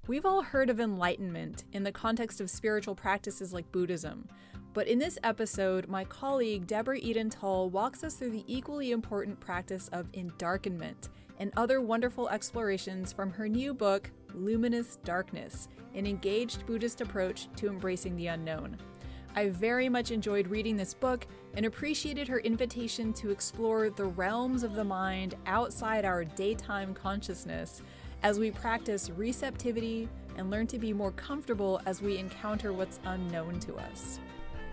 We've all heard of enlightenment in the context of spiritual practices like Buddhism, but in this episode, my colleague Deborah Eden Tull walks us through the equally important practice of endarkenment and other wonderful explorations from her new book, Luminous Darkness, an engaged Buddhist approach to embracing the unknown. I very much enjoyed reading this book and appreciated her invitation to explore the realms of the mind outside our daytime consciousness as we practice receptivity and learn to be more comfortable as we encounter what's unknown to us.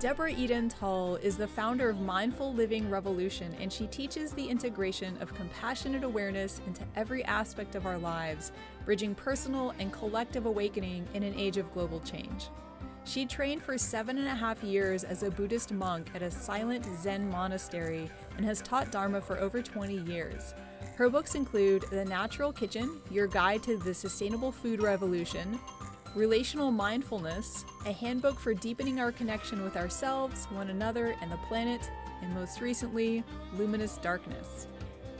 Deborah Eden Tull is the founder of Mindful Living Revolution, and she teaches the integration of compassionate awareness into every aspect of our lives, bridging personal and collective awakening in an age of global change. She trained for 7.5 years as a Buddhist monk at a silent Zen monastery and has taught Dharma for over 20 years. Her books include The Natural Kitchen, Your Guide to the Sustainable Food Revolution, Relational Mindfulness, a handbook for deepening our connection with ourselves, one another, and the planet, and most recently, Luminous Darkness.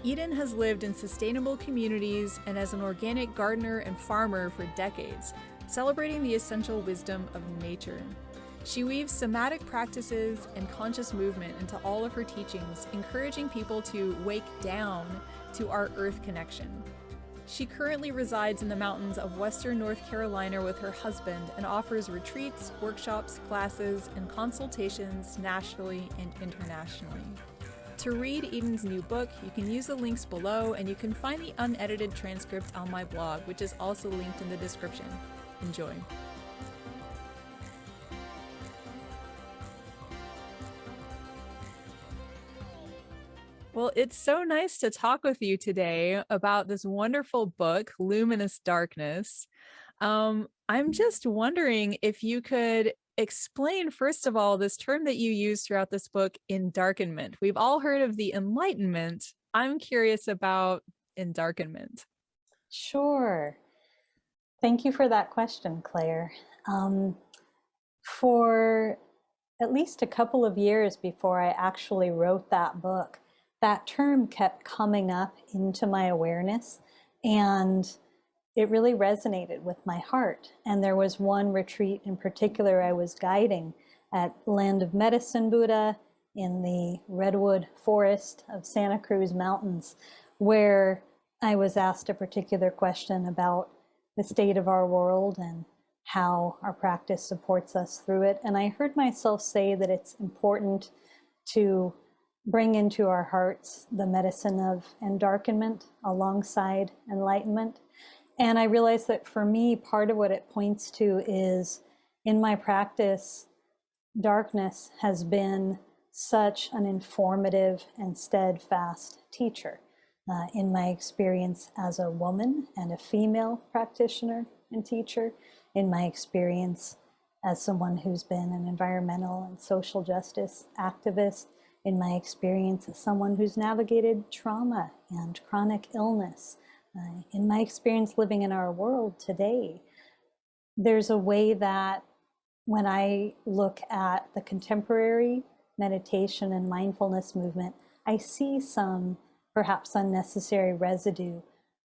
Eden has lived in sustainable communities and as an organic gardener and farmer for decades, celebrating the essential wisdom of nature. She weaves somatic practices and conscious movement into all of her teachings, encouraging people to wake down to our earth connection. She currently resides in the mountains of Western North Carolina with her husband and offers retreats, workshops, classes, and consultations nationally and internationally. To read Eden's new book, you can use the links below, and you can find the unedited transcript on my blog, which is also linked in the description. Enjoy. Well, it's so nice to talk with you today about this wonderful book, Luminous Darkness. I'm just wondering if you could explain, first of all, this term that you use throughout this book, endarkenment. We've all heard of the enlightenment. I'm curious about endarkenment. Sure. Thank you for that question, Claire. For at least a couple of years before I actually wrote that book, that term kept coming up into my awareness, and it really resonated with my heart. And there was one retreat in particular I was guiding at Land of Medicine Buddha in the Redwood Forest of Santa Cruz Mountains, where I was asked a particular question about the state of our world and how our practice supports us through it. And I heard myself say that it's important to bring into our hearts the medicine of endarkenment alongside enlightenment. And I realized that for me, part of what it points to is, in my practice, darkness has been such an informative and steadfast teacher. In my experience as a woman and a female practitioner and teacher, in my experience as someone who's been an environmental and social justice activist, in my experience as someone who's navigated trauma and chronic illness, in my experience living in our world today, there's a way that when I look at the contemporary meditation and mindfulness movement, I see some perhaps unnecessary residue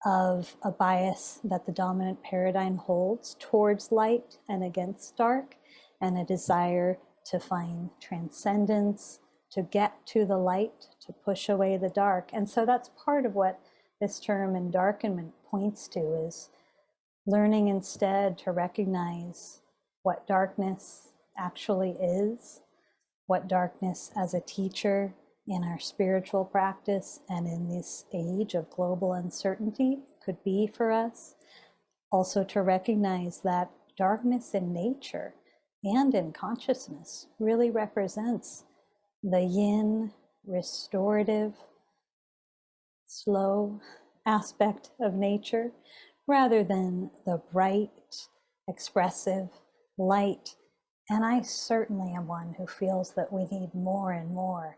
of a bias that the dominant paradigm holds towards light and against dark, and a desire to find transcendence, to get to the light, to push away the dark. And so that's part of what this term endarkenment points to, is learning instead to recognize what darkness actually is, what darkness as a teacher in our spiritual practice and in this age of global uncertainty could be for us. Also to recognize that darkness in nature and in consciousness really represents the yin, restorative, slow aspect of nature, rather than the bright, expressive light. And I certainly am one who feels that we need more and more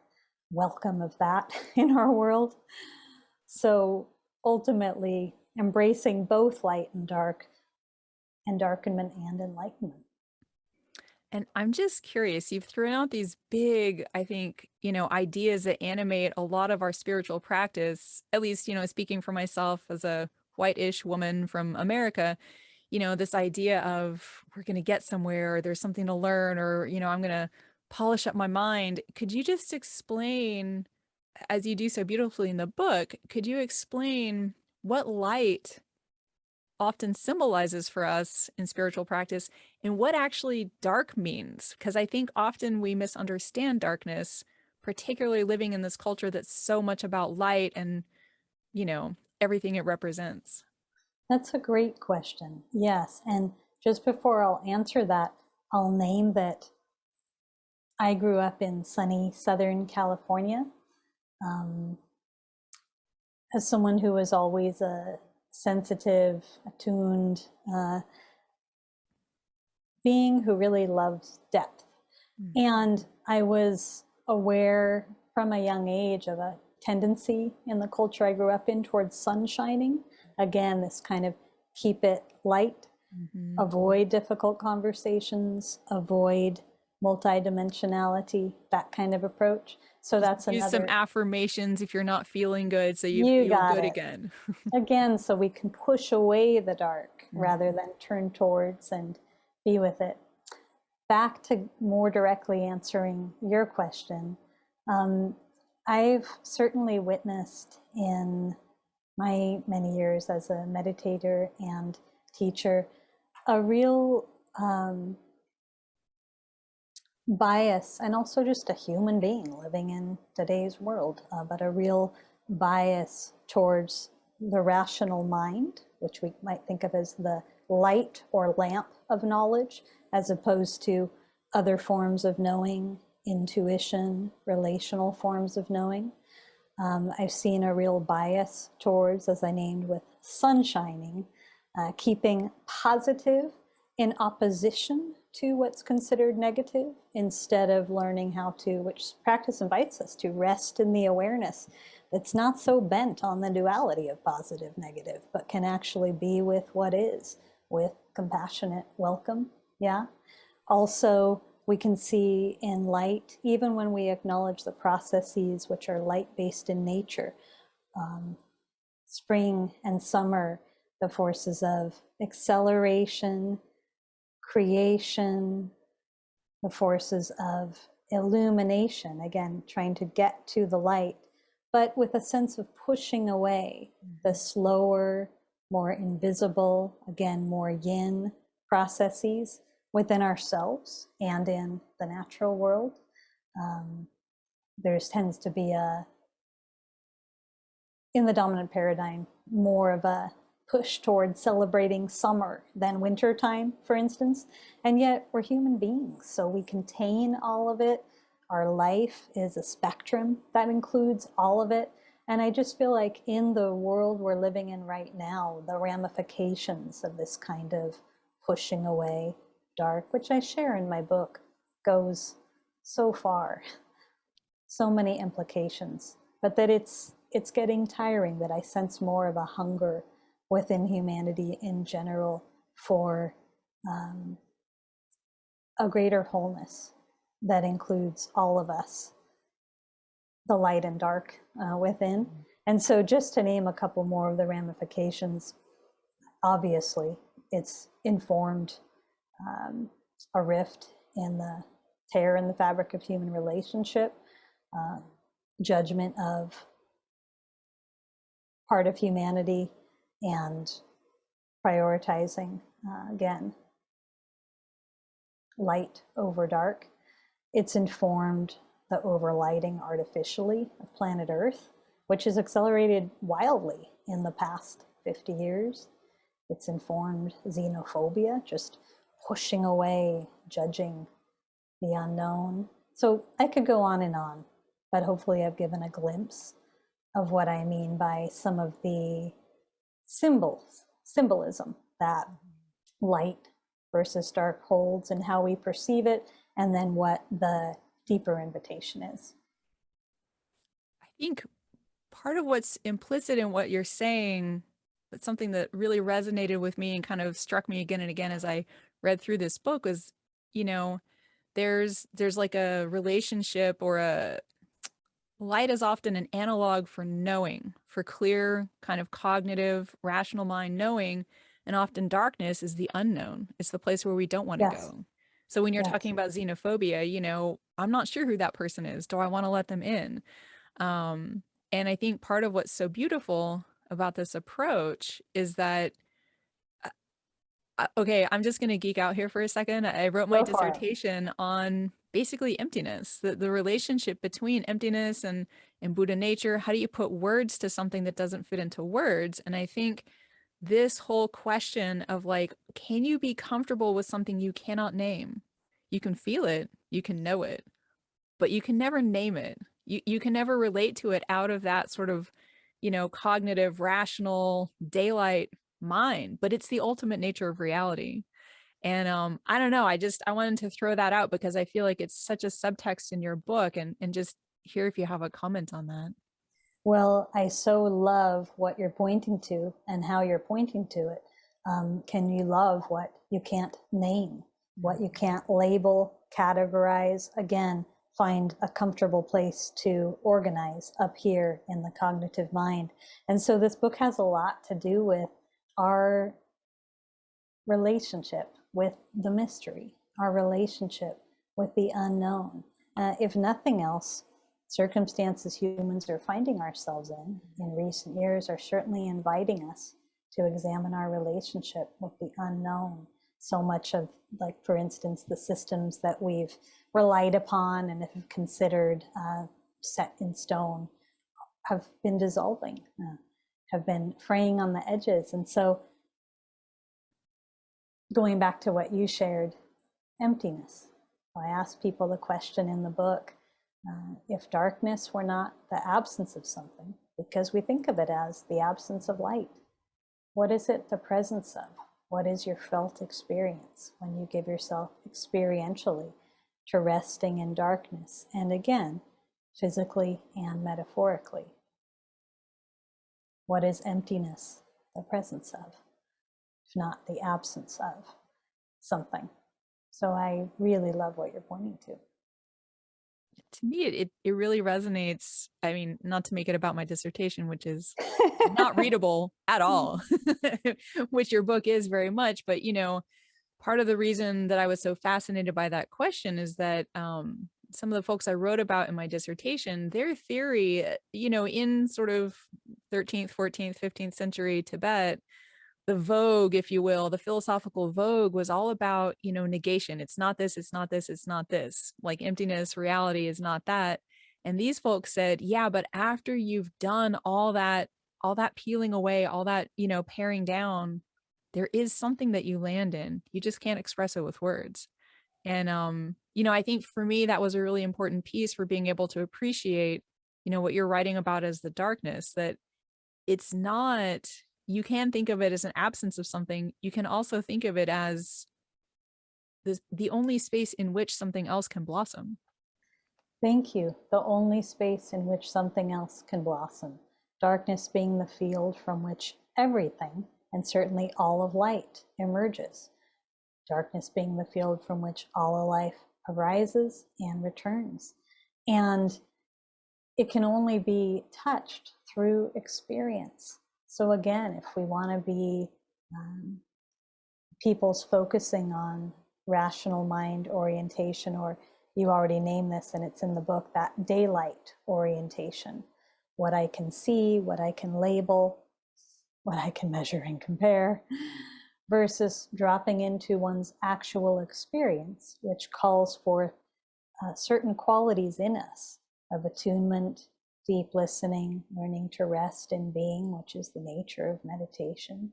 welcome of that in our world. So ultimately, embracing both light and dark, endarkenment and enlightenment. And I'm just curious, you've thrown out these big, I think, ideas that animate a lot of our spiritual practice, at least, speaking for myself as a white-ish woman from America. this idea of we're going to get somewhere, or there's something to learn, or, I'm going to polish up my mind. Could you just explain, as you do so beautifully in the book, could you explain what light often symbolizes for us in spiritual practice and what actually dark means? Because I think often we misunderstand darkness, particularly living in this culture that's so much about light and, everything it represents. That's a great question. Yes. And just before I'll answer that, I'll name that I grew up in sunny Southern California. As someone who was always a sensitive, attuned being who really loved depth. And I was aware from a young age of a tendency in the culture I grew up in towards sun shining. Again, this kind of keep it light, avoid difficult conversations, avoid multidimensionality, that kind of approach. So that's Use some another. affirmations if you're not feeling good, so you You feel got good it. again. Again, so we can push away the dark rather than turn towards and be with it. Back to more directly answering your question, I've certainly witnessed in my many years as a meditator and teacher a real bias, and also just a human being living in today's world, but a real bias towards the rational mind, which we might think of as the light or lamp of knowledge, as opposed to other forms of knowing, intuition, relational forms of knowing. I've seen a real bias towards, as I named with sun shining, keeping positive in opposition to what's considered negative, instead of learning how to, which practice invites us to, rest in the awareness that's not so bent on the duality of positive, negative, but can actually be with what is, with compassionate welcome. Yeah. Also, we can see in light, even when we acknowledge the processes which are light-based in nature, spring and summer, the forces of acceleration, creation, the forces of illumination, again, trying to get to the light, but with a sense of pushing away the slower, more invisible, again, more yin processes within ourselves and in the natural world. There tends to be in the dominant paradigm, more of a push toward celebrating summer than winter time, for instance. And yet we're human beings, so we contain all of it. Our life is a spectrum that includes all of it. And I just feel like in the world we're living in right now, the ramifications of this kind of pushing away dark, which I share in my book, goes so far, so many implications, but that it's getting tiring, that I sense more of a hunger within humanity in general for a greater wholeness that includes all of us, the light and dark within. And so just to name a couple more of the ramifications, obviously it's informed a rift in the tear in the fabric of human relationship, judgment of part of humanity, and prioritizing, again, light over dark. It's informed the overlighting artificially of planet Earth, which has accelerated wildly in the past 50 years. It's informed xenophobia, just pushing away, judging the unknown. So I could go on, but hopefully I've given a glimpse of what I mean by some of the symbolism that light versus dark holds and how we perceive it, and then what the deeper invitation is. I think part of what's implicit in what you're saying, but something that really resonated with me and kind of struck me again and again as I read through this book was, you know, there's like a relationship, or a light is often an analog for knowing, for clear kind of cognitive rational mind knowing, And often darkness is the unknown. It's the place where we don't want to Yes. go. So when you're Yes. talking about xenophobia, I'm not sure who that person is. Do I want to let them in? Um, and I think part of what's so beautiful about this approach is that, okay, I'm just going to geek out here for a second. I wrote my Go for it. dissertation on basically emptiness, the relationship between emptiness and Buddha nature. How do you put words to something that doesn't fit into words? And I think this whole question of like, can you be comfortable with something you cannot name? You can feel it, you can know it, but you can never name it. You can never relate to it out of that sort of, cognitive, rational daylight mind, but it's the ultimate nature of reality. And I don't know, I wanted to throw that out because I feel like it's such a subtext in your book, and just hear if you have a comment on that. Well, I so love what you're pointing to and how you're pointing to it. Can you love what you can't name, what you can't label, categorize? Again, find a comfortable place to organize up here in the cognitive mind. And so this book has a lot to do with our relationship with the mystery, our relationship with the unknown. If nothing else, circumstances humans are finding ourselves in recent years are certainly inviting us to examine our relationship with the unknown. So much of, like, for instance, the systems that we've relied upon and have considered set in stone have been dissolving, have been fraying on the edges. And so going back to what you shared, emptiness. I ask people the question in the book, if darkness were not the absence of something, because we think of it as the absence of light, what is it the presence of? What is your felt experience when you give yourself experientially to resting in darkness? And again, physically and metaphorically. What is emptiness the presence of, if not the absence of something? So I really love what you're pointing to. To me, it really resonates. I mean, not to make it about my dissertation, which is not readable at all, which your book is very much. But part of the reason that I was so fascinated by that question is that some of the folks I wrote about in my dissertation, their theory, in sort of 13th, 14th, 15th century Tibet, the vogue, if you will, the philosophical vogue was all about, negation. It's not this, it's not this, it's not this. Like emptiness, reality is not that. And these folks said, yeah, but after you've done all that peeling away, all that, paring down, there is something that you land in. You just can't express it with words. And I think for me that was a really important piece for being able to appreciate, what you're writing about as the darkness, that it's not, you can think of it as an absence of something. You can also think of it as the only space in which something else can blossom. Thank you. The only space in which something else can blossom. Darkness being the field from which everything, and certainly all of light, emerges. Darkness being the field from which all of life arises and returns. And it can only be touched through experience. So again, if we want to be people's focusing on rational mind orientation, or you already named this and it's in the book, that daylight orientation, what I can see, what I can label, what I can measure and compare, versus dropping into one's actual experience, which calls forth certain qualities in us of attunement, deep listening, learning to rest in being, which is the nature of meditation,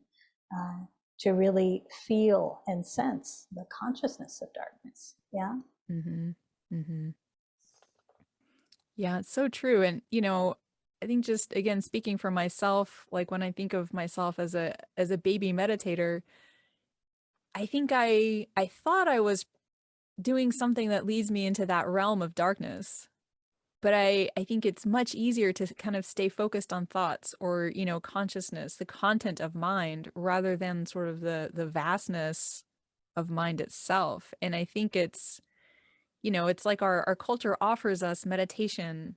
to really feel and sense the consciousness of darkness. Yeah. Mm-hmm. Mm-hmm. Yeah, it's so true. And I think, just again, speaking for myself, like when I think of myself as a baby meditator, I think I thought I was doing something that leads me into that realm of darkness. But I think it's much easier to kind of stay focused on thoughts or, consciousness, the content of mind, rather than sort of the vastness of mind itself. And I think it's like our culture offers us meditation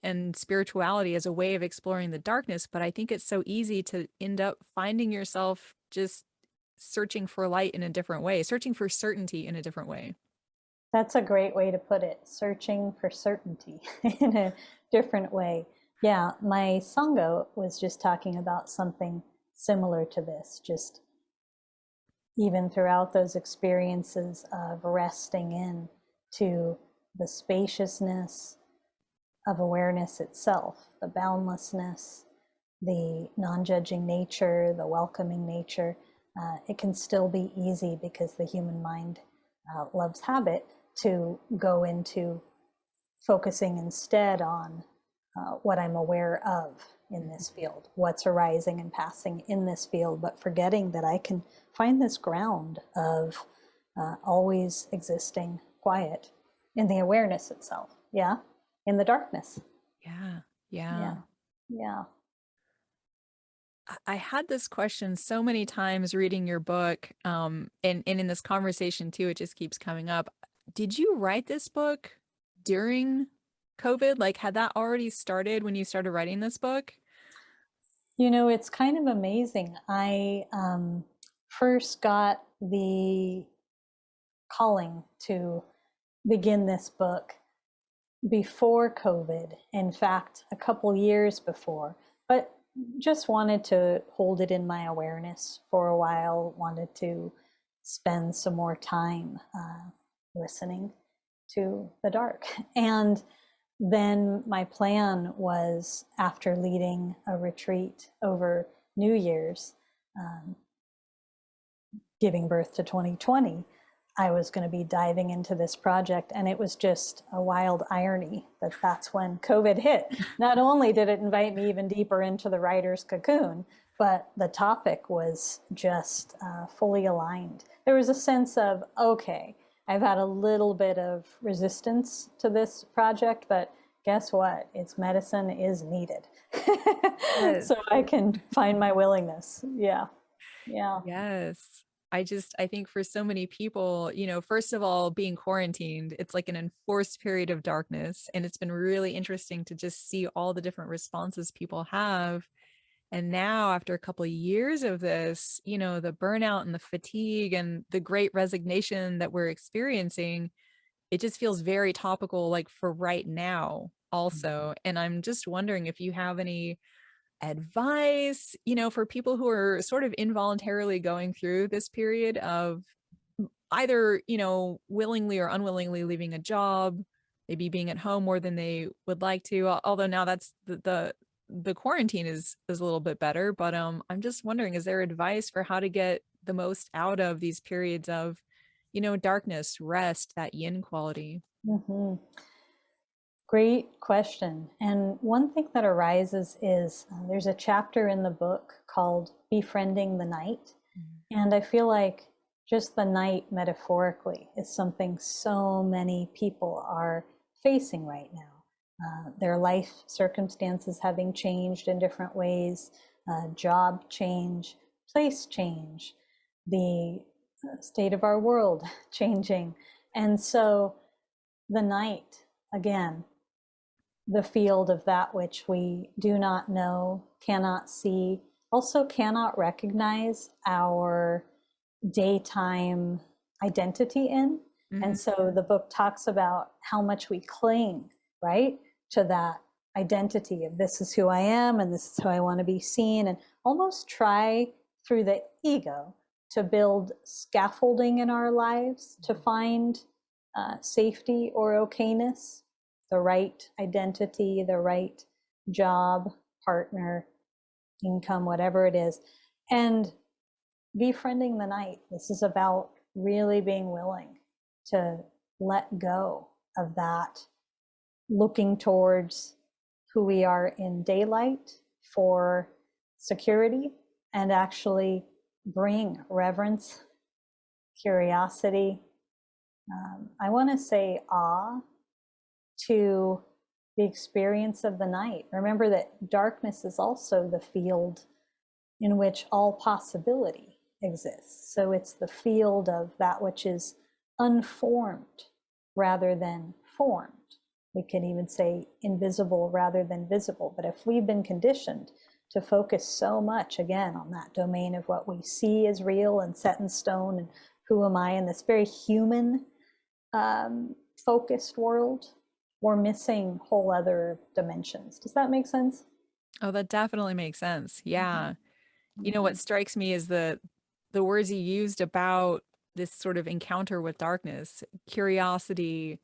and spirituality as a way of exploring the darkness, but I think it's so easy to end up finding yourself just searching for light in a different way, searching for certainty in a different way. That's a great way to put it, searching for certainty in a different way. Yeah, my Sangha was just talking about something similar to this, just even throughout those experiences of resting in to the spaciousness of awareness itself, the boundlessness, the non-judging nature, the welcoming nature. It can still be easy because the human mind loves habit to go into focusing instead on what I'm aware of in this field, what's arising and passing in this field, but forgetting that I can find this ground of always existing quiet in the awareness itself. Yeah. In the darkness. Yeah. Yeah. Yeah. I had this question so many times reading your book, and in this conversation too, it just keeps coming up. Did you write this book during COVID? Like, had that already started when you started writing this book? You know, it's kind of amazing. I first got the calling to begin this book before COVID, in fact, a couple years before, but just wanted to hold it in my awareness for a while, wanted to spend some more time listening to the dark. And then my plan was, after leading a retreat over New Year's, um, giving birth to 2020, I was going to be diving into this project. And it was just a wild irony that that's when COVID hit. Not only did it invite me even deeper into the writer's cocoon, but the topic was just fully aligned. There was a sense of, okay, I've had a little bit of resistance to this project, but guess what? Its medicine is needed. Yes. So I can find my willingness. Yeah. Yeah. Yes. I think for so many people, first of all, being quarantined, it's like an enforced period of darkness. And it's been really interesting to just see all the different responses people have. And now, after a couple of years of this, the burnout and the fatigue and the great resignation that we're experiencing, it just feels very topical, like for right now also. And I'm just wondering if you have any advice, for people who are sort of involuntarily going through this period of either, willingly or unwillingly leaving a job, maybe being at home more than they would like to. Although now that's the quarantine is a little bit better, but I'm just wondering, is there advice for how to get the most out of these periods of, darkness, rest, that yin quality? Mm-hmm. Great question. And one thing that arises is there's a chapter in the book called Befriending the Night. And I feel like just the night metaphorically is something so many people are facing right now. Their life circumstances having changed in different ways, job change, place change, the state of our world changing. And so the night, again, the field of that which we do not know, cannot see, also cannot recognize our daytime identity in. Mm-hmm. And so the book talks about how much we cling, right, to that identity of this is who I am and this is how I want to be seen, and almost try through the ego to build scaffolding in our lives to find safety or okayness, the right identity, the right job, partner, income, whatever it is. And befriending the night, this is about really being willing to let go of that, looking towards who we are in daylight for security, and actually bring reverence, curiosity, I want to say awe to the experience of the night. Remember that darkness is also the field in which all possibility exists. So it's the field of that which is unformed rather than formed. We can even say invisible rather than visible. But if we've been conditioned to focus so much again on that domain of what we see as real and set in stone, and who am I in this very human focused world, we're missing whole other dimensions. Does that make sense? Oh, that definitely makes sense. Yeah. You know, Mm-hmm. what strikes me is the words you used about this sort of encounter with darkness, curiosity,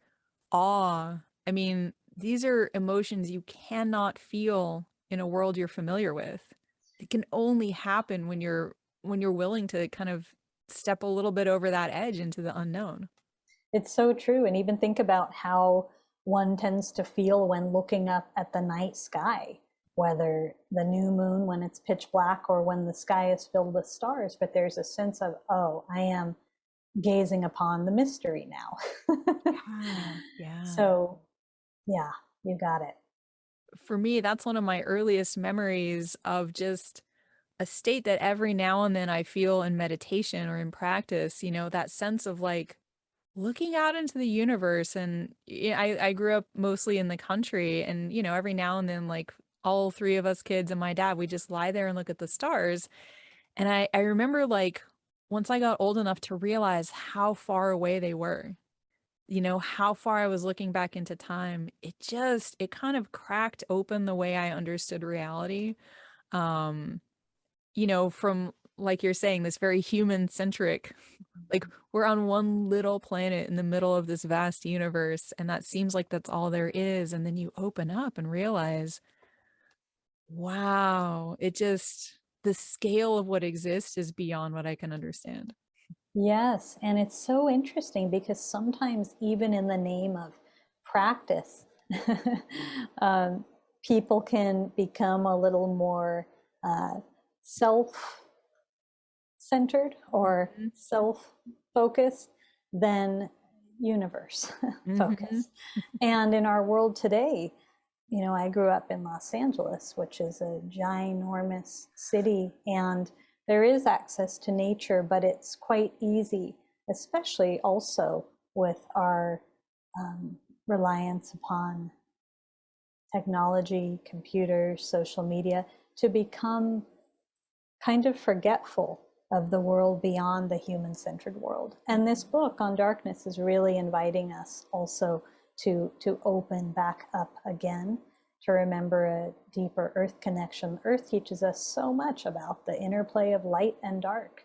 awe. I mean, these are emotions you cannot feel in a world you're familiar with. It can only happen when you're willing to kind of step a little bit over that edge into the unknown. It's so true. And even think about how one tends to feel when looking up at the night sky, whether the new moon when it's pitch black or when the sky is filled with stars. But there's a sense of, oh, I am gazing upon the mystery now. Yeah, yeah. So, yeah, you got it. For me, that's one of my earliest memories of just a state that every now and then I feel in meditation or in practice, you know, that sense of like looking out into the universe. And I grew up mostly in the country, and, you know, every now and then, like all three of us kids and my dad, we just lie there and look at the stars. And I remember like once I got old enough to realize how far away they were, you know, how far I was looking back into time, it kind of cracked open the way I understood reality. Um, you know, from like you're saying, this very human centric, like we're on one little planet in the middle of this vast universe, and that seems like that's all there is. And then you open up and realize, wow, the scale of what exists is beyond what I can understand. Yes, and it's so interesting because sometimes, even in the name of practice, um, people can become a little more self centered or Mhm. self focused than universe Mhm. focused. And in our world today, you know, I grew up in Los Angeles, which is a ginormous city, and there is access to nature, but it's quite easy, especially also with our um, reliance upon technology, computers, social media, to become kind of forgetful of the world beyond the human-centered world. And this book on darkness is really inviting us also to open back up again, to remember a deeper earth connection. Earth teaches us so much about the interplay of light and dark,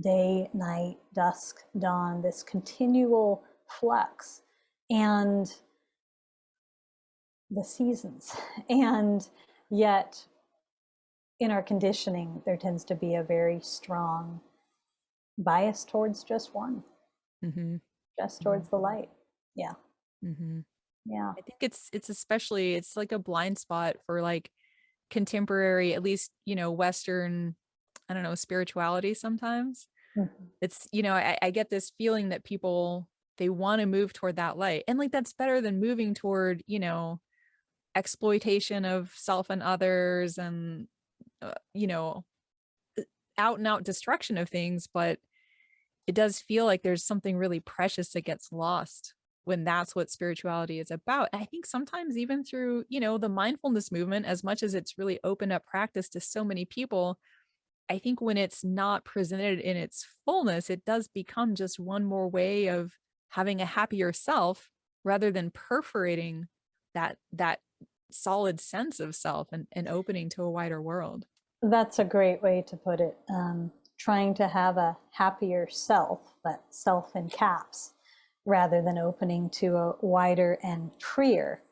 day, night, dusk, dawn, this continual flux, and the seasons. And yet in our conditioning, there tends to be a very strong bias towards just one, Mhm. just Mhm. towards the light. Yeah, Mhm. yeah. I think it's especially it's like a blind spot for like contemporary, at least, you know, Western, I don't know, spirituality sometimes. Mhm. It's, you know, I get this feeling that people they want to move toward that light. And like that's better than moving toward, you know, exploitation of self and others and you know, out and out destruction of things, but it does feel like there's something really precious that gets lost when that's what spirituality is about. And I think sometimes even through, you know, the mindfulness movement, as much as it's really opened up practice to so many people, I think when it's not presented in its fullness, it does become just one more way of having a happier self rather than perforating that solid sense of self and opening to a wider world. That's a great way to put it. Trying to have a happier self, but self in caps, rather than opening to a wider and freer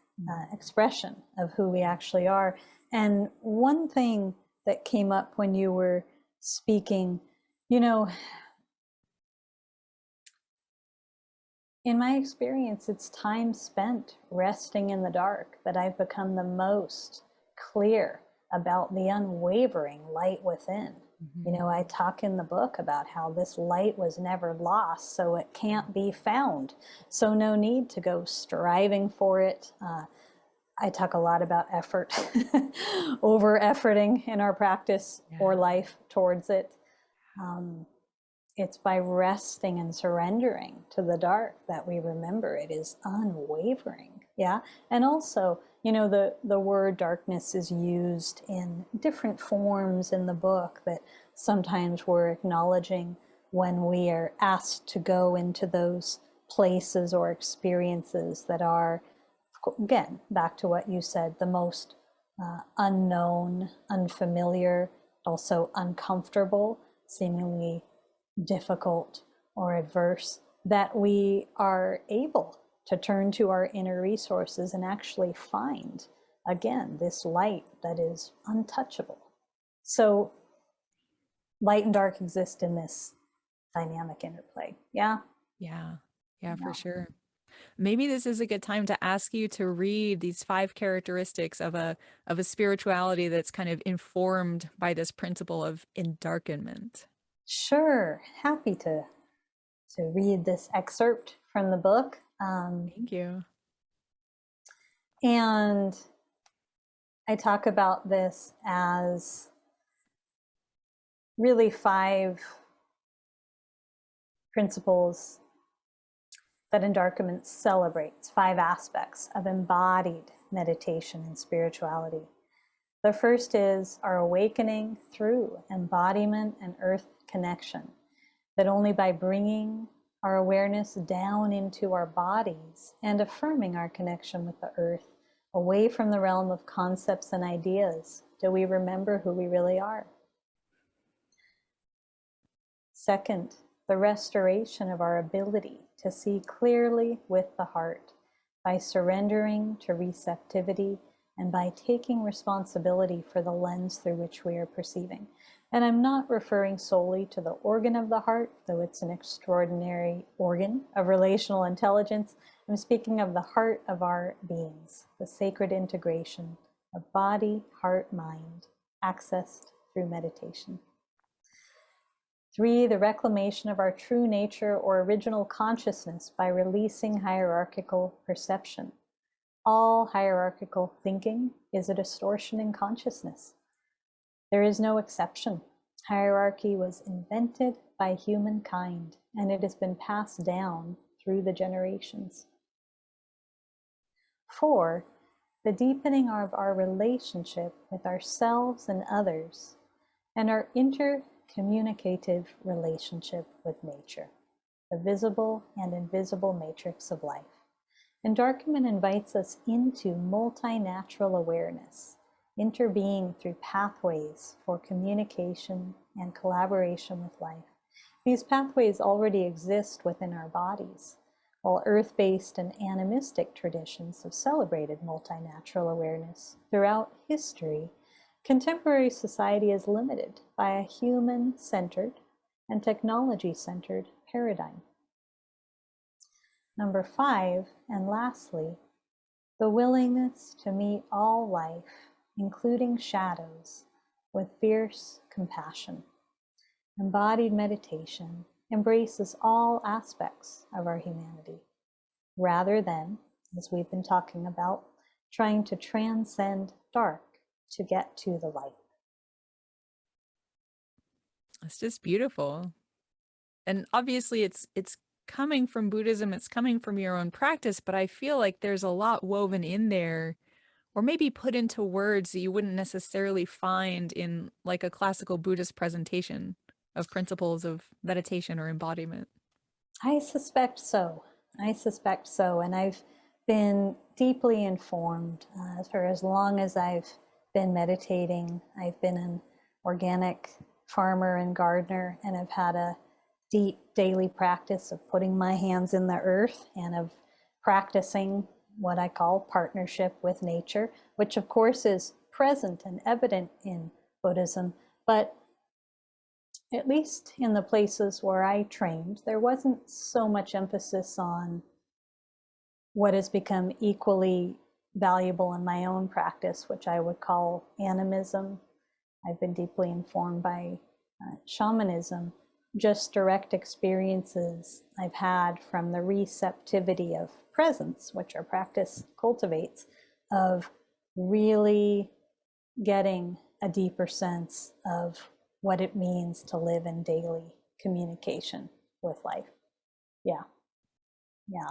expression of who we actually are. And one thing that came up when you were speaking, you know, in my experience, it's time spent resting in the dark that I've become the most clear about the unwavering light within. You Mhm. know, I talk in the book about how this light was never lost, so it can't be found. So, no need to go striving for it. I talk a lot about effort, over efforting in our practice or Yeah. life towards it. Um, it's by resting and surrendering to the dark that we remember it is unwavering. Yeah. And also, the word darkness is used in different forms in the book that sometimes we're acknowledging when we are asked to go into those places or experiences that are, again, back to what you said, the most unknown, unfamiliar, also uncomfortable, seemingly difficult or adverse, that we are able to turn to our inner resources and actually find, again, this light that is untouchable. So light and dark exist in this dynamic interplay. Yeah. Yeah. Yeah, for Yeah. sure. Maybe this is a good time to ask you to read these 5 characteristics of a spirituality that's kind of informed by this principle of endarkenment. Sure. Happy to read this excerpt from the book. Thank you. And I talk about this as really 5 principles that endarkenment celebrates, 5 aspects of embodied meditation and spirituality. The first is our awakening through embodiment and earth connection, that only by bringing our awareness down into our bodies and affirming our connection with the earth, away from the realm of concepts and ideas, do we remember who we really are. Second, the restoration of our ability to see clearly with the heart by surrendering to receptivity and by taking responsibility for the lens through which we are perceiving. And I'm not referring solely to the organ of the heart, though it's an extraordinary organ of relational intelligence. I'm speaking of the heart of our beings, the sacred integration of body, heart, mind, accessed through meditation. 3, the reclamation of our true nature or original consciousness by releasing hierarchical perception. All hierarchical thinking is a distortion in consciousness. There is no exception. Hierarchy was invented by humankind, and it has been passed down through the generations. 4, the deepening of our relationship with ourselves and others, and our inter-communicative relationship with nature, the visible and invisible matrix of life. Endarkenment invites us into multi-natural awareness, interbeing through pathways for communication and collaboration with life. These pathways already exist within our bodies. While earth-based and animistic traditions have celebrated multi-natural awareness throughout history, contemporary society is limited by a human-centered and technology-centered paradigm. Number 5, and lastly, the willingness to meet all life, including shadows, with fierce compassion. Embodied meditation embraces all aspects of our humanity, rather than, as we've been talking about, trying to transcend dark to get to the light. It's just beautiful. And obviously it's coming from Buddhism, it's coming from your own practice, but I feel like there's a lot woven in there or maybe put into words that you wouldn't necessarily find in like a classical Buddhist presentation of principles of meditation or embodiment. I suspect so. I suspect so. And I've been deeply informed for as long as I've been meditating. I've been an organic farmer and gardener, and I've had a deep daily practice of putting my hands in the earth and of practicing what I call partnership with nature, which of course is present and evident in Buddhism, but at least in the places where I trained, there wasn't so much emphasis on what has become equally valuable in my own practice, which I would call animism. I've been deeply informed by shamanism, just direct experiences I've had from the receptivity of presence, which our practice cultivates, of really getting a deeper sense of what it means to live in daily communication with life. Yeah, yeah.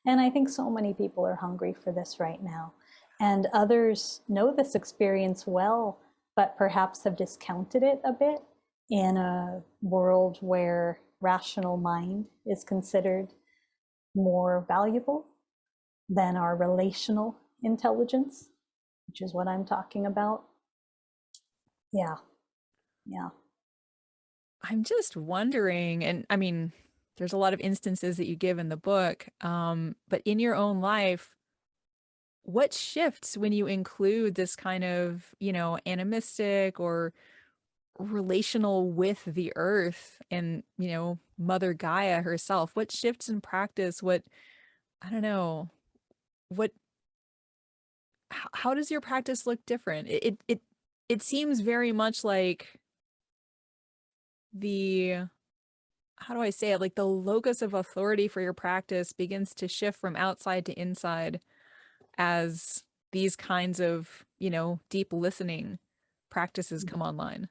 And I think so many people are hungry for this right now. And others know this experience well, but perhaps have discounted it a bit in a world where rational mind is considered more valuable than our relational intelligence, which is what I'm talking about. Yeah, yeah. I'm just wondering, and I mean, there's a lot of instances that you give in the book, but in your own life, what shifts when you include this kind of, animistic or relational with the earth and, Mother Gaia herself? What shifts in practice? I don't know, what, how does your practice look different? It seems very much like the, how do I say it? Like the locus of authority for your practice begins to shift from outside to inside as these kinds of, deep listening practices come online.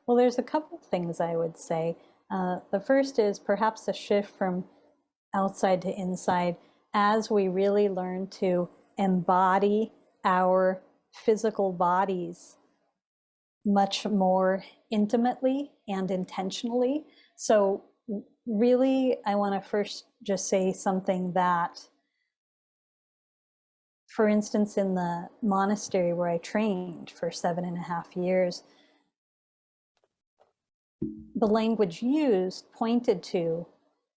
Well, there's a couple things I would say. The first is perhaps a shift from outside to inside as we really learn to embody our physical bodies much more intimately and intentionally. So, really, I want to first just say something that, for instance, in the monastery where I trained for 7.5 years, the language used pointed to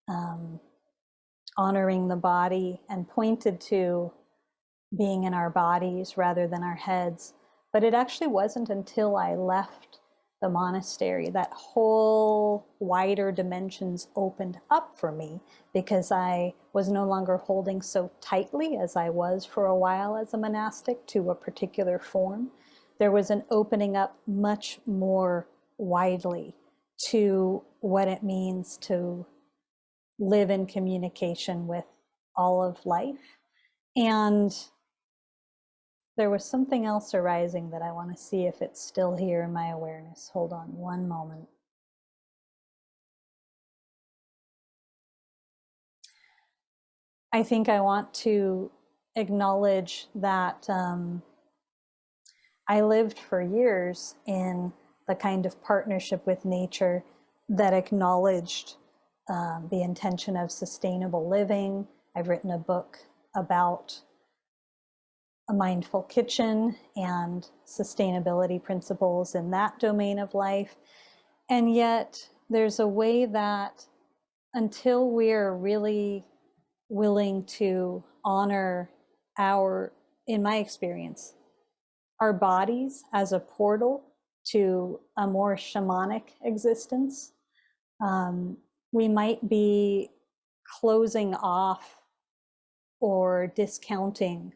um, honoring the body and pointed to being in our bodies rather than our heads. But it actually wasn't until I left the monastery that whole wider dimensions opened up for me, because I was no longer holding so tightly as I was for a while as a monastic to a particular form. There was an opening up much more widely to what it means to live in communication with all of life. And there was something else arising that I want to see if it's still here in my awareness. Hold on one moment. I think I want to acknowledge that I lived for years in the kind of partnership with nature that acknowledged the intention of sustainable living. I've written a book about a mindful kitchen and sustainability principles in that domain of life. And yet, there's a way that until we're really willing to honor our, in my experience, our bodies as a portal to a more shamanic existence, we might be closing off or discounting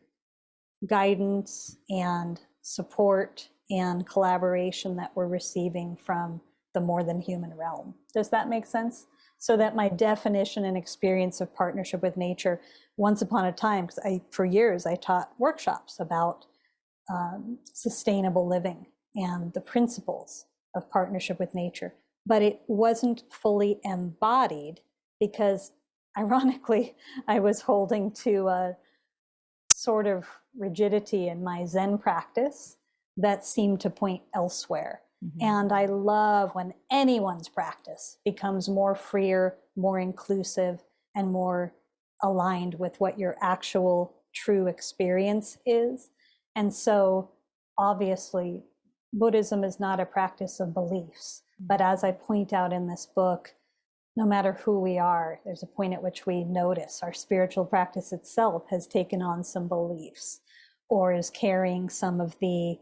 guidance and support and collaboration that we're receiving from the more than human realm. Does that make sense? So that my definition and experience of partnership with nature, once upon a time, because for years I taught workshops about sustainable living and the principles of partnership with nature, but it wasn't fully embodied because, ironically, I was holding to a sort of rigidity in my Zen practice that seemed to point elsewhere. Mm-hmm. And I love when anyone's practice becomes more freer, more inclusive, and more aligned with what your actual true experience is. And so, obviously, Buddhism is not a practice of beliefs. Mm-hmm. But as I point out in this book, no matter who we are, there's a point at which we notice our spiritual practice itself has taken on some beliefs or is carrying some of the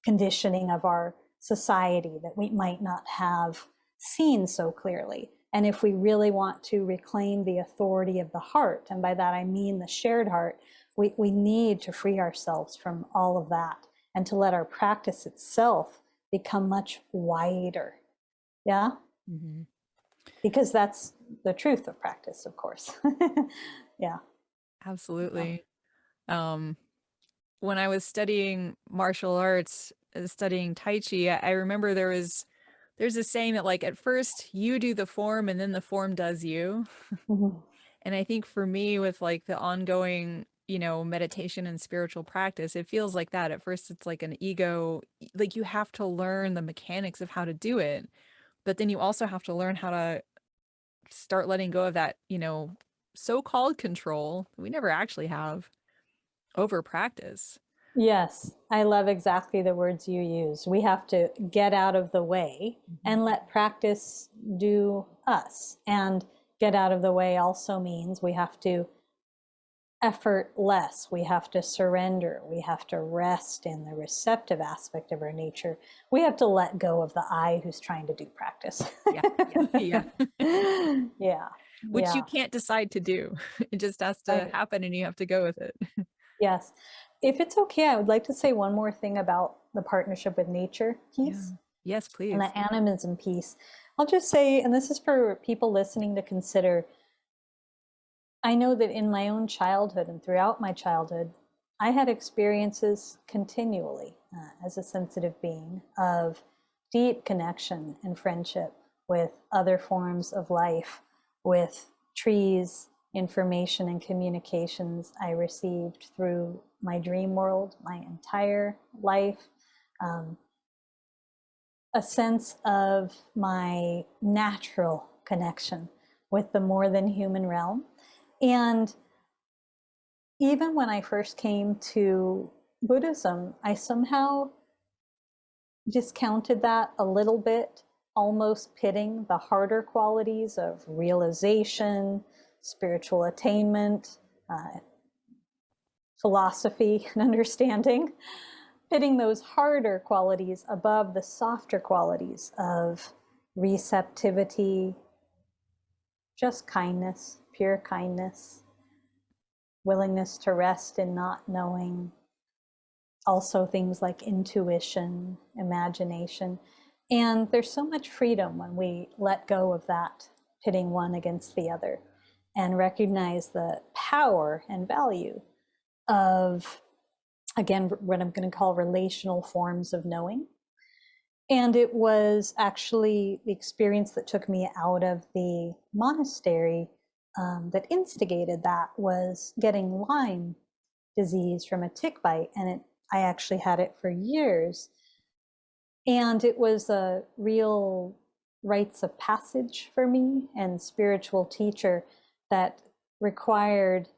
conditioning of our society that we might not have seen so clearly. And if we really want to reclaim the authority of the heart, and by that I mean the shared heart, we need to free ourselves from all of that and to let our practice itself become much wider. Yeah? Mm-hmm. Because that's the truth of practice, of course. Yeah. Absolutely. When I was studying martial arts, studying Tai Chi, I remember there's a saying that, like, at first you do the form and then the form does you. Mm-hmm. And I think for me, with like the ongoing, meditation and spiritual practice, it feels like that. At first, it's like an ego, like you have to learn the mechanics of how to do it, but then you also have to learn how to start letting go of that, so-called control we never actually have over practice. Yes, I love exactly the words you use. We have to get out of the way and Mhm. let practice do us. And get out of the way also means we have to effort less. We have to surrender. We have to rest in the receptive aspect of our nature. We have to let go of the I who's trying to do practice. Yeah, yeah, yeah. Yeah, Which you yeah, can't decide to do. It just has to right. happen and you have to go with it. Yes. If it's okay, I would like to say one more thing about the partnership with nature Yeah. piece Yes, and please. the animism piece. I'll just say, and this is for people listening to consider, I know that in my own childhood and throughout my childhood, I had experiences continually as a sensitive being of deep connection and friendship with other forms of life, with trees, information, and communications I received through my dream world, my entire life. Um, a sense of my natural connection with the more than human realm. And even when I first came to Buddhism, I somehow discounted that a little bit, almost pitting the harder qualities of realization, spiritual attainment, uh, philosophy, and understanding, pitting those harder qualities above the softer qualities of receptivity, just kindness, pure kindness, willingness to rest in not knowing, also things like intuition, imagination. And there's so much freedom when we let go of that, pitting one against the other, and recognize the power and value of, again, what I'm going to call relational forms of knowing. And it was actually the experience that took me out of the monastery that instigated that was getting Lyme disease from a tick bite. And I actually had it for years. And it was a real rites of passage for me and spiritual teacher that required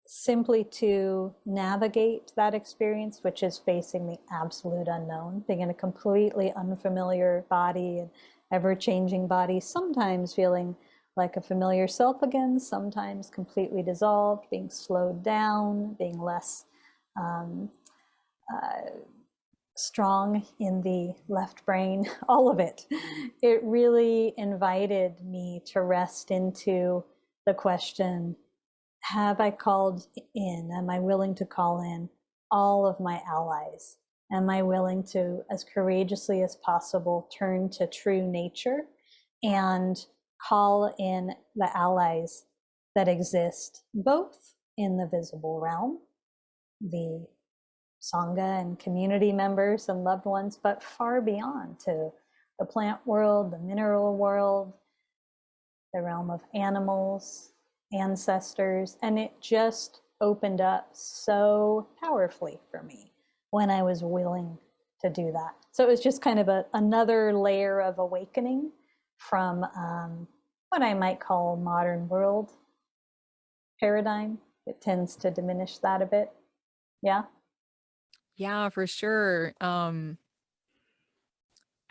simply to navigate that experience, which is facing the absolute unknown, being in a completely unfamiliar body and ever changing body, sometimes feeling like a familiar self again, sometimes completely dissolved, being slowed down, being less um, uh, strong in the left brain, all of it. It really invited me to rest into the question, have I called in? Am I willing to call in all of my allies? Am I willing to, as courageously as possible, turn to true nature and call in the allies that exist both in the visible realm, the Sangha and community members and loved ones, but far beyond to the plant world, the mineral world, the realm of animals, ancestors, and it just opened up so powerfully for me when I was willing to do that. So it was just kind of another layer of awakening from what I might call modern world paradigm. It tends to diminish that a bit. Yeah. Yeah, for sure. I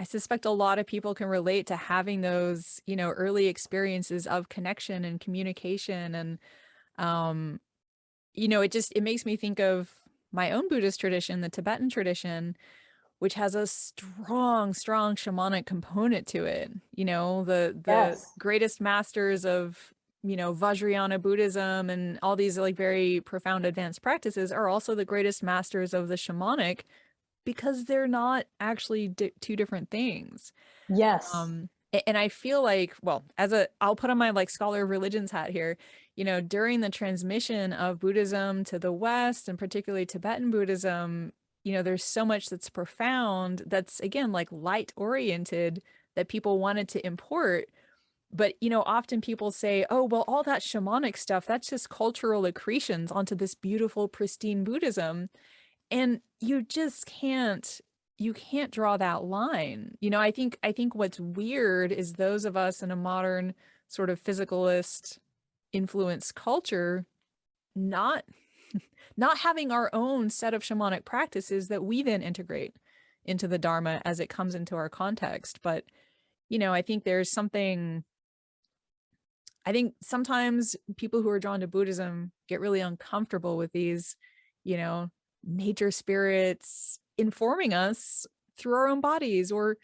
suspect a lot of people can relate to having those, early experiences of connection and communication. And, um, it makes me think of my own Buddhist tradition, the Tibetan tradition, which has a strong, strong shamanic component to it. The Yes. greatest masters of, Vajrayana Buddhism and all these like very profound advanced practices are also the greatest masters of the shamanic because they're not actually two different things. Yes. And I feel like, well, I'll put on my like scholar of religions hat here, during the transmission of Buddhism to the West and particularly Tibetan Buddhism, there's so much that's profound that's again like light oriented that people wanted to import. But, often people say, oh, well, all that shamanic stuff, that's just cultural accretions onto this beautiful, pristine Buddhism. And you can't draw that line. I think what's weird is those of us in a modern sort of physicalist influenced culture not not having our own set of shamanic practices that we then integrate into the Dharma as it comes into our context. But, I think there's something I think sometimes people who are drawn to Buddhism get really uncomfortable with these, you know, nature spirits informing us through our own bodies. Or,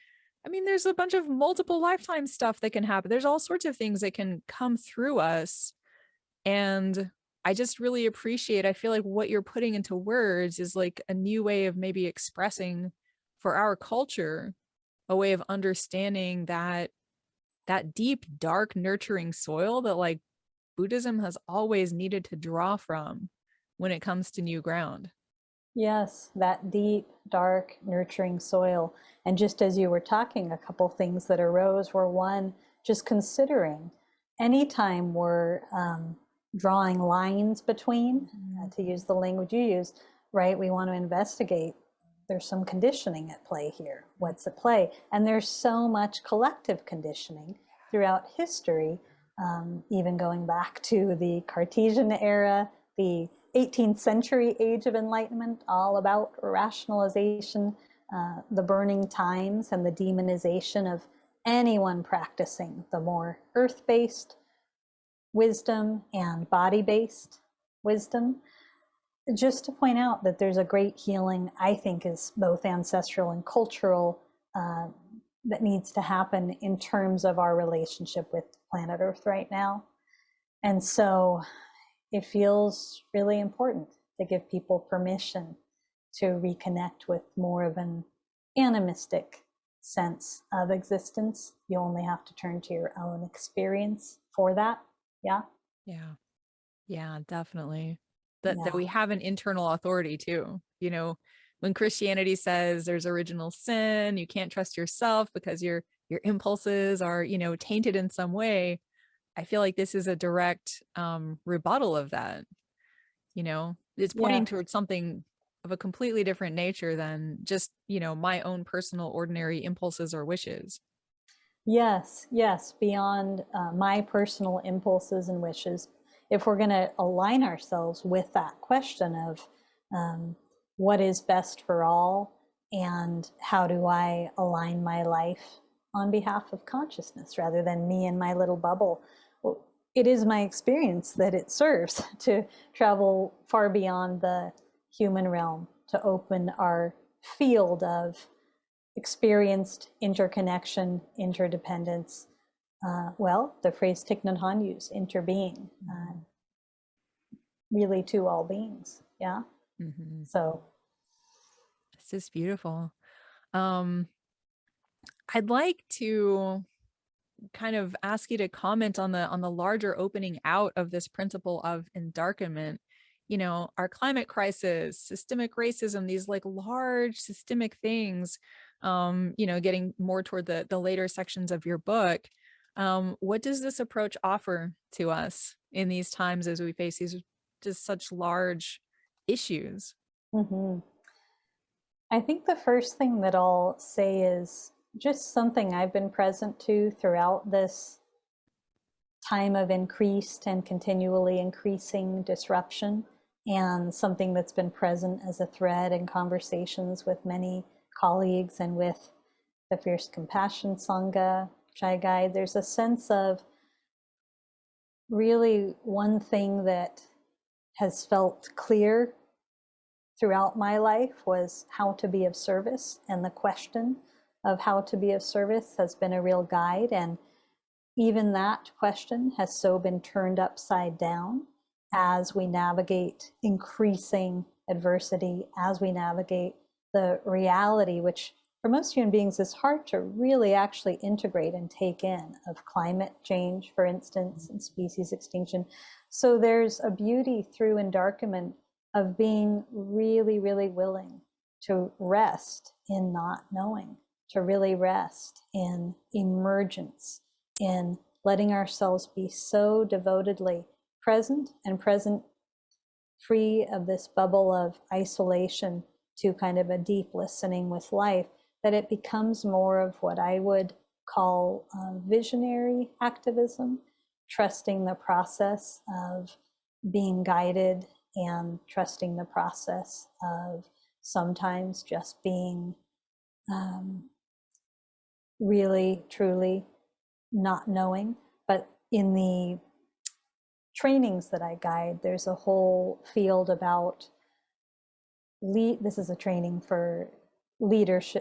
I mean, there's a bunch of multiple lifetime stuff that can happen. There's all sorts of things that can come through us. And I just really appreciate, I feel like what you're putting into words is like a new way of maybe expressing for our culture, a way of understanding that deep, dark, nurturing soil that like Buddhism has always needed to draw from when it comes to new ground. Yes, that deep, dark, nurturing soil. And just as you were talking, a couple things that arose were one, just considering anytime we're drawing lines between, to use the language you use, right? We want to investigate. There's some conditioning at play here. What's at play? And there's so much collective conditioning throughout history, even going back to the Cartesian era, the 18th century age of enlightenment, all about rationalization, the burning times and the demonization of anyone practicing the more earth-based wisdom and body-based wisdom. Just to point out that there's a great healing, I think, is both ancestral and cultural, that needs to happen in terms of our relationship with planet Earth right now. And so it feels really important to give people permission to reconnect with more of an animistic sense of existence. You only have to turn to your own experience for that. Yeah. Yeah. Yeah, definitely. That Yeah. we have an internal authority too. When Christianity says there's original sin, you can't trust yourself because your impulses are, tainted in some way. I feel like this is a direct rebuttal of that. It's Yeah. pointing towards something of a completely different nature than just, my own personal ordinary impulses or wishes. Yes, yes, beyond my personal impulses and wishes. If we're going to align ourselves with that question of um, what is best for all and how do I align my life on behalf of consciousness rather than me and my little bubble, well, it is my experience that it serves to travel far beyond the human realm, to open our field of experienced interconnection, interdependence. Well, the phrase Thich Nhat Hanh used, interbeing, really to all beings. Yeah. Mm-hmm. So, It's just beautiful. Um, I'd like to kind of ask you to comment on the larger opening out of this principle of endarkenment. Our climate crisis, systemic racism, these like large systemic things, getting more toward the later sections of your book. What does this approach offer to us in these times as we face these just such large issues? mhm. I think the first thing that I'll say is just something I've been present to throughout this time of increased and continually increasing disruption, and something that's been present as a thread in conversations with many colleagues and with the Fierce Compassion Sangha, which I guide. There's a sense of really one thing that has felt clear throughout my life was how to be of service, and the question of how to be of service has been a real guide. And even that question has so been turned upside down as we navigate increasing adversity, as we navigate the reality, which for most human beings is hard to really actually integrate and take in, of climate change, for instance, and species extinction. So there's a beauty through endarkenment of being really, really willing to rest in not knowing, to really rest in emergence, in letting ourselves be so devotedly present and present free of this bubble of isolation to kind of a deep listening with life, that it becomes more of what I would call visionary activism, trusting the process of being guided and trusting the process of sometimes just being really, truly not knowing. But in the trainings that I guide, there's a whole field about this is a training for leaders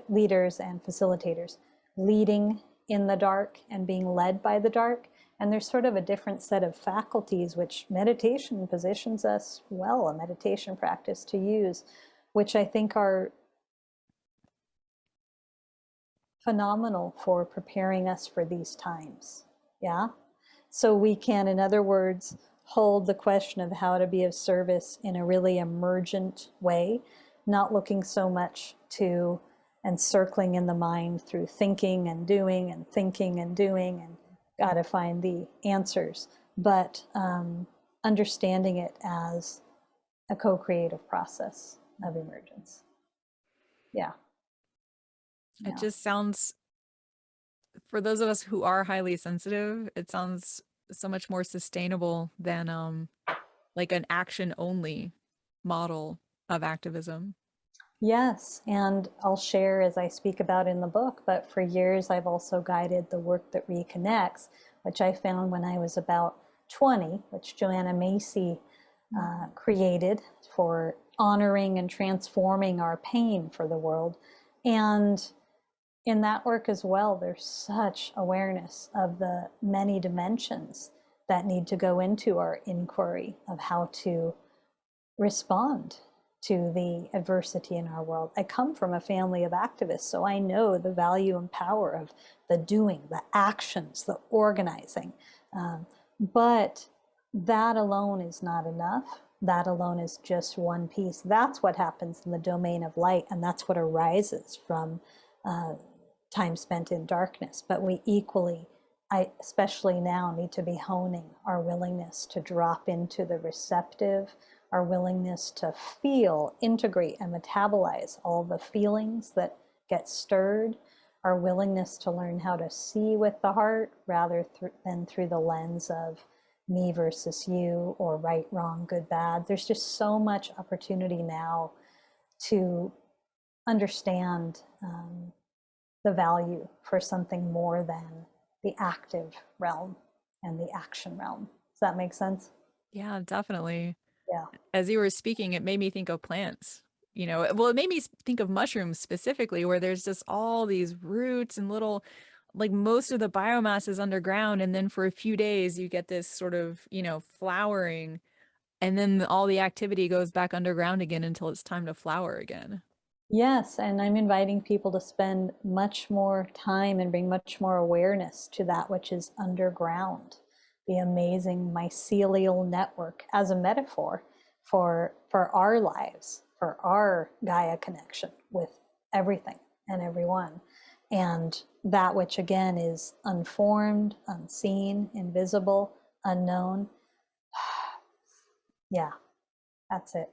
and facilitators, leading in the dark and being led by the dark. And there's sort of a different set of faculties, which meditation positions us well, a meditation practice to use, which I think are phenomenal for preparing us for these times. Yeah. So we can, in other words, hold the question of how to be of service in a really emergent way, not looking so much to and circling in the mind through thinking and doing and thinking and doing and got to find the answers, but understanding it as a co-creative process of emergence. Yeah. It just sounds, for those of us who are highly sensitive, it sounds so much more sustainable than like an action only model of activism. Yes, and I'll share as I speak about in the book, but for years I've also guided the work that reconnects, which I found when I was about 20, which Joanna Macy created for honoring and transforming our pain for the world. And in that work as well, there's such awareness of the many dimensions that need to go into our inquiry of how to respond to the adversity in our world. I come from a family of activists, so I know the value and power of the doing, the actions, the organizing. But that alone is not enough. That alone is just one piece. That's what happens in the domain of light, and that's what arises from time spent in darkness. But we equally, especially now, need to be honing our willingness to drop into the receptive, our willingness to feel, integrate, and metabolize all the feelings that get stirred, our willingness to learn how to see with the heart rather than through the lens of me versus you or right, wrong, good, bad. There's just so much opportunity now to understand the value for something more than the active realm and the action realm. Does that make sense? Yeah, definitely. Yeah. As you were speaking, it made me think of plants. Well, it made me think of mushrooms specifically, where there's just all these roots and little, like most of the biomass is underground. And then for a few days, you get this sort of, flowering. And then all the activity goes back underground again until it's time to flower again. Yes, and I'm inviting people to spend much more time and bring much more awareness to that which is underground, the amazing mycelial network as a metaphor for our lives, for our Gaia connection with everything and everyone. And that which again is unformed, unseen, invisible, unknown. Yeah, that's it.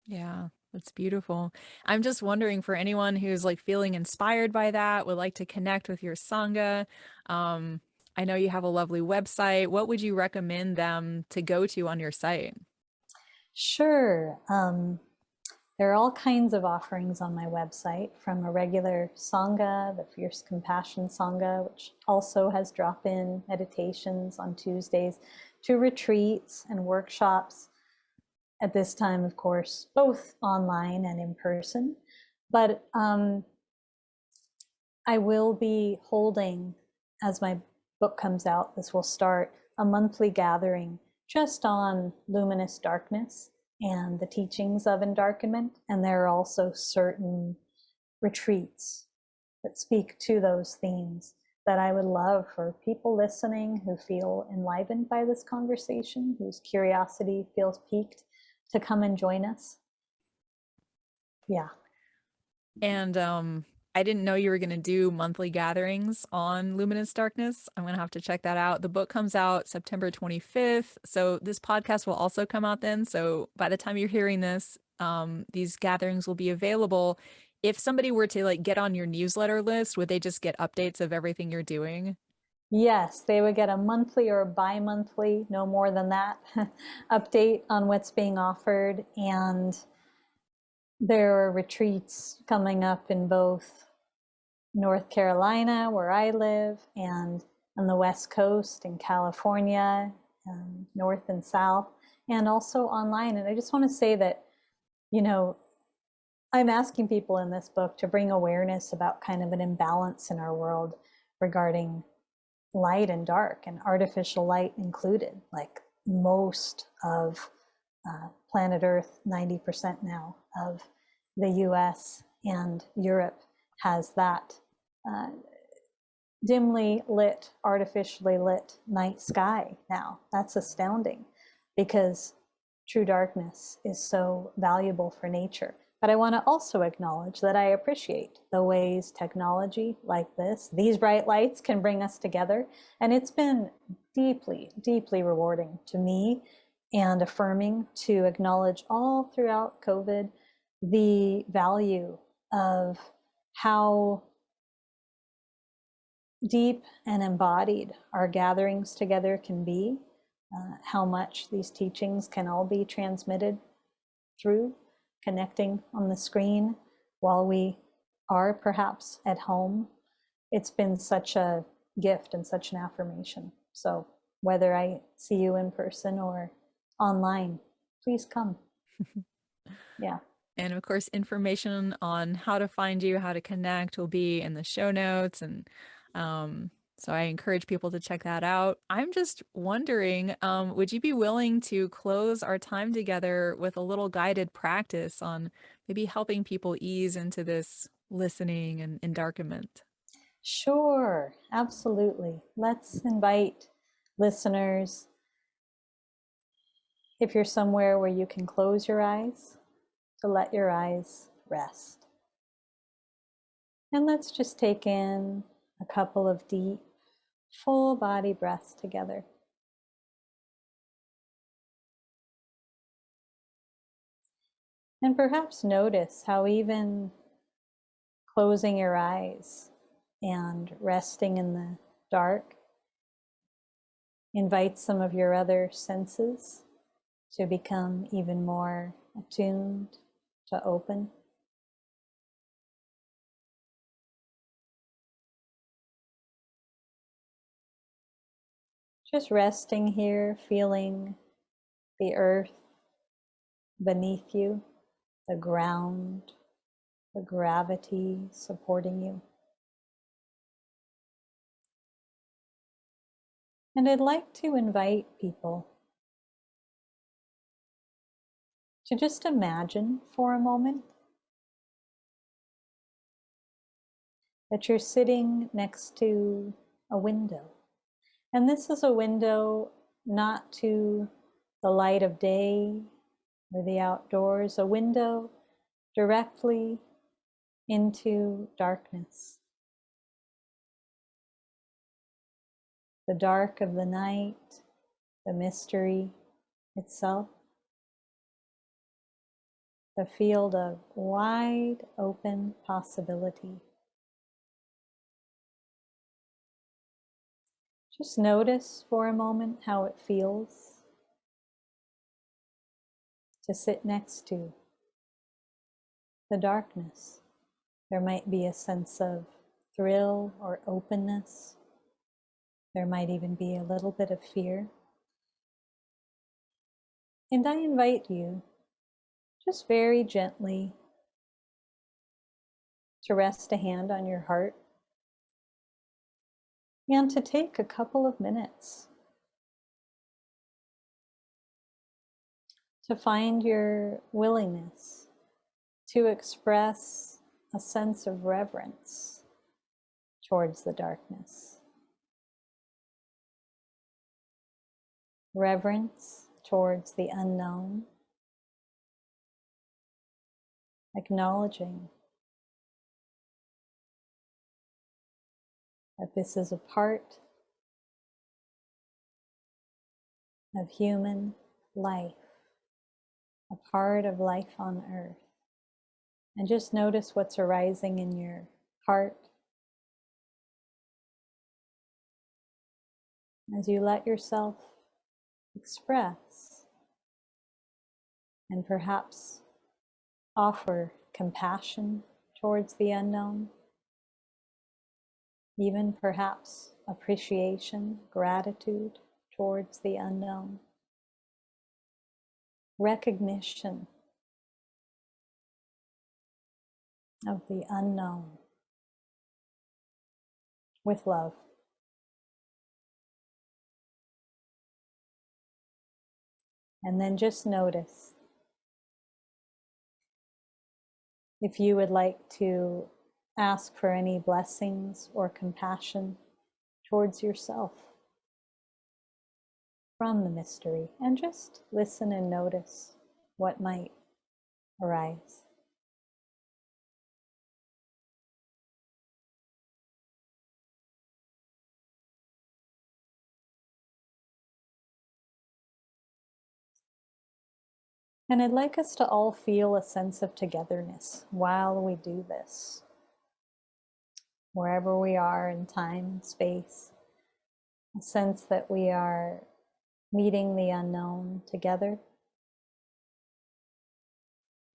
Yeah, that's beautiful. I'm just wondering, for anyone who's like feeling inspired by that, would like to connect with your Sangha. Um, I know you have a lovely website. What would you recommend them to go to on your site? Sure. There are all kinds of offerings on my website, from a regular Sangha, the Fierce Compassion Sangha, which also has drop-in meditations on Tuesdays, to retreats and workshops. At this time, of course, both online and in person. But I will be holding, as my book comes out, this will start a monthly gathering just on luminous darkness and the teachings of endarkenment. And there are also certain retreats that speak to those themes that I would love for people listening who feel enlivened by this conversation, whose curiosity feels piqued, to come and join us. Yeah. And I didn't know you were going to do monthly gatherings on Luminous Darkness. I'm going to have to check that out. The book comes out September 25th. So this podcast will also come out then. So by the time you're hearing this, these gatherings will be available. If somebody were to like get on your newsletter list, would they just get updates of everything you're doing? Yes, they would get a monthly or bi-monthly, no more than that, update on what's being offered. And there are retreats coming up in both North Carolina, where I live, and on the West Coast in California, North and South, and also online. And I just want to say that, you know, I'm asking people in this book to bring awareness about kind of an imbalance in our world regarding light and dark, and artificial light included. Like most of planet Earth, 90% now of the US and Europe has that dimly lit, artificially lit night sky now. That's astounding because true darkness is so valuable for nature. But I want to also acknowledge that I appreciate the ways technology like this, these bright lights, can bring us together. And it's been deeply, deeply rewarding to me and affirming to acknowledge all throughout COVID the value of how deep and embodied our gatherings together can be, how much these teachings can all be transmitted through connecting on the screen while we are perhaps at home. It's been such a gift and such an affirmation. So whether I see you in person or online, please come. Yeah. And of course, information on how to find you, how to connect will be in the show notes. And so I encourage people to check that out. I'm just wondering, would you be willing to close our time together with a little guided practice on maybe helping people ease into this listening and endarkenment? Sure, absolutely. Let's invite listeners, if you're somewhere where you can close your eyes, to let your eyes rest. And let's just take in a couple of deep, full body breaths together. And perhaps notice how even closing your eyes and resting in the dark invites some of your other senses to become even more attuned, to open. Just resting here, feeling the earth beneath you, the ground, the gravity supporting you. And I'd like to invite people to just imagine for a moment that you're sitting next to a window. And this is a window not to the light of day or the outdoors, a window directly into darkness. The dark of the night, the mystery itself, the field of wide open possibility. Just notice for a moment how it feels to sit next to the darkness. There might be a sense of thrill or openness. There might even be a little bit of fear. And I invite you, just very gently, to rest a hand on your heart and to take a couple of minutes to find your willingness to express a sense of reverence towards the darkness. Reverence towards the unknown, acknowledging that this is a part of human life, a part of life on earth. And just notice what's arising in your heart as you let yourself express and perhaps offer compassion towards the unknown, even perhaps appreciation, gratitude towards the unknown, recognition of the unknown with love. And then just notice if you would like to ask for any blessings or compassion towards yourself from the mystery, and just listen and notice what might arise. And I'd like us to all feel a sense of togetherness while we do this. Wherever we are in time and space, a sense that we are meeting the unknown together,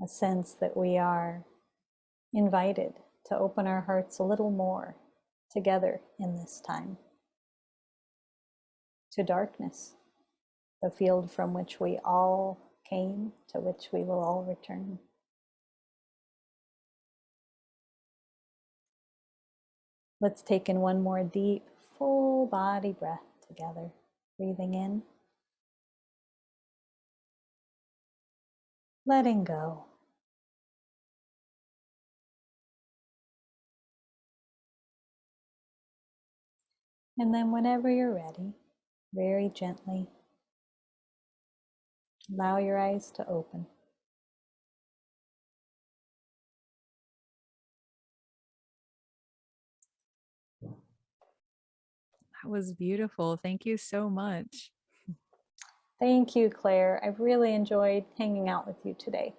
a sense that we are invited to open our hearts a little more together in this time to darkness, the field from which we all came, to which we will all return. Let's take in one more deep, full body breath together. Breathing in, letting go. And then whenever you're ready, very gently, allow your eyes to open. That was beautiful. Thank you so much. Thank you, Claire. I've really enjoyed hanging out with you today.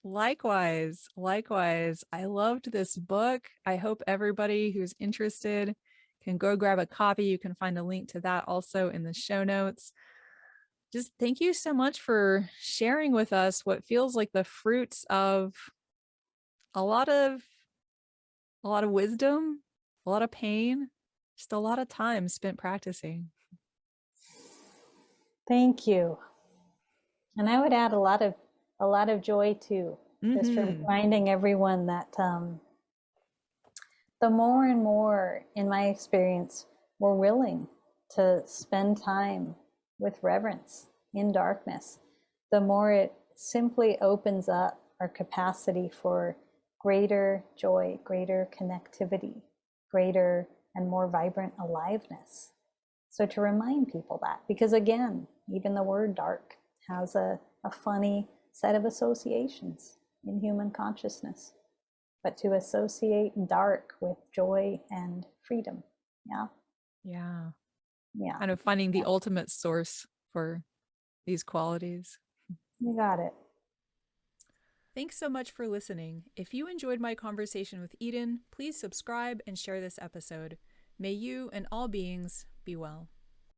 Likewise. I loved this book. I hope everybody who's interested can go grab a copy. You can find a link to that also in the show notes. Just thank you so much for sharing with us what feels like the fruits of a lot of wisdom, a lot of pain, just a lot of time spent practicing. Thank you. And I would add a lot of joy too. Just reminding everyone that the more and more, in my experience, we're willing to spend time with reverence in darkness, the more it simply opens up our capacity for greater joy, greater connectivity, greater and more vibrant aliveness. So to remind people that, because again, even the word dark has a funny set of associations in human consciousness. But to associate dark with joy and freedom. Yeah. Kind of finding the ultimate source for these qualities. You got it. Thanks so much for listening. If you enjoyed my conversation with Eden, please subscribe and share this episode. May you and all beings be well.